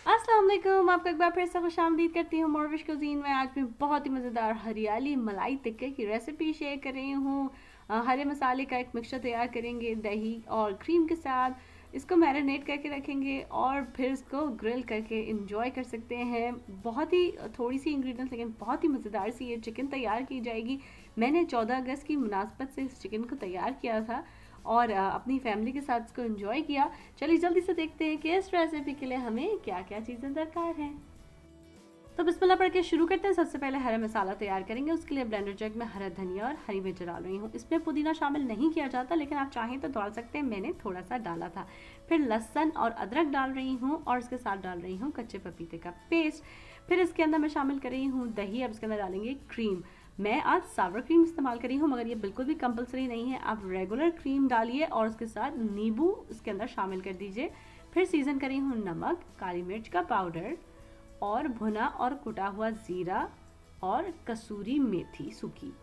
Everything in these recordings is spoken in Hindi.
अस्सलाम वालेकुम। आपको एक बार फिर से खुशामदीद करती हूँ मोरविश कुजीन में। आज मैं बहुत ही मज़ेदार हरियाली मलाई टिक्के की रेसिपी शेयर कर रही हूँ। हरे मसाले का एक मिक्सचर तैयार करेंगे दही और क्रीम के साथ। इसको मैरिनेट करके रखेंगे और फिर इसको ग्रिल करके इंजॉय कर सकते हैं। बहुत ही थोड़ी सी इंग्रेडिएंट्स लेकिन बहुत ही मज़ेदार सी ये चिकन तैयार की जाएगी। मैंने 14 अगस्त की मुनासबत से इस चिकन को तैयार किया था और अपनी फैमिली के साथ इसको एंजॉय किया। चलिए जल्दी से देखते हैं कि इस रेसिपी के लिए हमें क्या क्या चीज़ें दरकार हैं। तो बिस्मिल्लाह पढ़ के शुरू करते हैं। सबसे पहले हरा मसाला तैयार करेंगे। उसके लिए ब्लेंडर जग में हरा धनिया और हरी मिर्च डाल रही हूँ। इसमें पुदीना शामिल नहीं किया जाता, लेकिन आप चाहें तो डाल सकते हैं। मैंने थोड़ा सा डाला था। फिर लहसुन और अदरक डाल रही हूँ और इसके साथ डाल रही हूँ कच्चे पपीते का पेस्ट। फिर इसके अंदर मैं शामिल कर रही हूँ दही। अब इसके अंदर डालेंगे क्रीम। मैं आज सावर क्रीम इस्तेमाल कर रही हूँ, मगर ये बिल्कुल भी कंपलसरी नहीं है। आप रेगुलर क्रीम डालिए और उसके साथ नींबू इसके अंदर शामिल कर दीजिए। फिर सीजन करी हूँ नमक, काली मिर्च का पाउडर और भुना और कुटा हुआ ज़ीरा और कसूरी मेथी सूखी।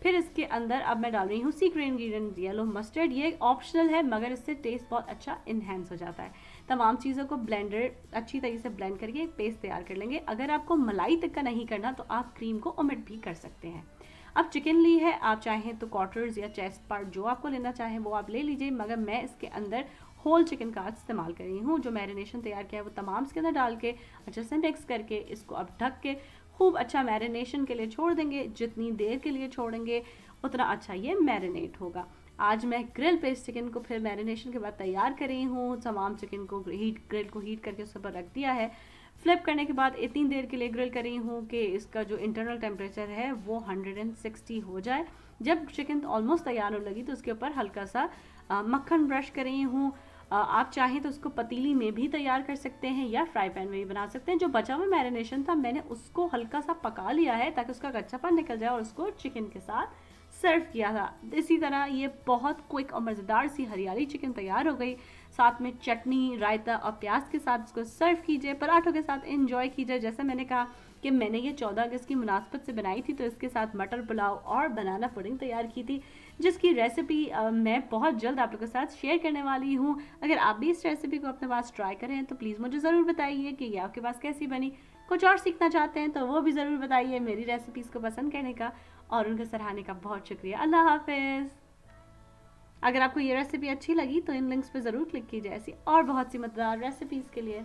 फिर इसके अंदर अब मैं डाल रही हूँ सीक्रेट इंग्रेडिएंट येलो मस्टर्ड। ये ऑप्शनल है, मगर इससे टेस्ट बहुत अच्छा इन्हेंस हो जाता है। तमाम चीज़ों को ब्लेंडर अच्छी तरीके से ब्लेंड करके एक पेस्ट तैयार कर लेंगे। अगर आपको मलाई टिक्का नहीं करना तो आप क्रीम को ओमिट भी कर सकते हैं। अब चिकन ली है, आप चाहें तो क्वार्टर्स या चेस्ट पार्ट जो आपको लेना चाहें वो आप ले लीजिए, मगर मैं इसके अंदर होल चिकन का इस्तेमाल कर रही हूँ। जो मैरिनेशन तैयार किया है वो तमाम इसके अंदर डाल के अच्छे से मिक्स करके इसको अब ढक के खूब अच्छा मैरिनेशन के लिए छोड़ देंगे। जितनी देर के लिए छोड़ेंगे उतना अच्छा ये मैरिनेट होगा। आज मैं ग्रिल पेस्ट चिकन को फिर मैरिनेशन के बाद तैयार कर रही हूँ। तमाम चिकन को ग्रिल को हीट करके उसके ऊपर रख दिया है। फ्लिप करने के बाद इतनी देर के लिए ग्रिल कर रही हूँ कि इसका जो इंटरनल टेम्परेचर है वो 160 हो जाए। जब चिकन ऑलमोस्ट तैयार होने लगी तो उसके ऊपर हल्का सा मक्खन ब्रश कर रही हूँ। आप चाहें तो उसको पतीली में भी तैयार कर सकते हैं या फ्राई पैन में भी बना सकते हैं। जो बचा हुआ मैरिनेशन था मैंने उसको हल्का सा पका लिया है ताकि उसका कच्चापन निकल जाए और उसको चिकन के साथ सर्व किया था। इसी तरह ये बहुत क्विक और मज़ेदार सी हरियाली चिकन तैयार हो गई। साथ में चटनी, रायता और प्याज के साथ इसको सर्व कीजिए, पराठों के साथ एंजॉय कीजिए। जैसे मैंने कहा कि मैंने ये 14 अगस्त की मुनासबत से बनाई थी, तो इसके साथ मटर पुलाव और बनाना पुडिंग तैयार की थी, जिसकी रेसिपी मैं बहुत जल्द आप लोगों के साथ शेयर करने वाली हूँ। अगर आप भी इस रेसिपी को अपने पास ट्राई करें तो प्लीज़ मुझे ज़रूर बताइए कि ये आपके पास कैसी बनी। कुछ और सीखना चाहते हैं तो वो भी ज़रूर बताइए। मेरी रेसिपीज़ को पसंद करने का और उनके सराहने का बहुत शुक्रिया। अल्लाह हाफिज़। अगर आपको ये रेसिपी अच्छी लगी तो इन लिंक्स पे ज़रूर क्लिक कीजिए ऐसी और बहुत सी मज़ेदार रेसिपीज़ के लिए।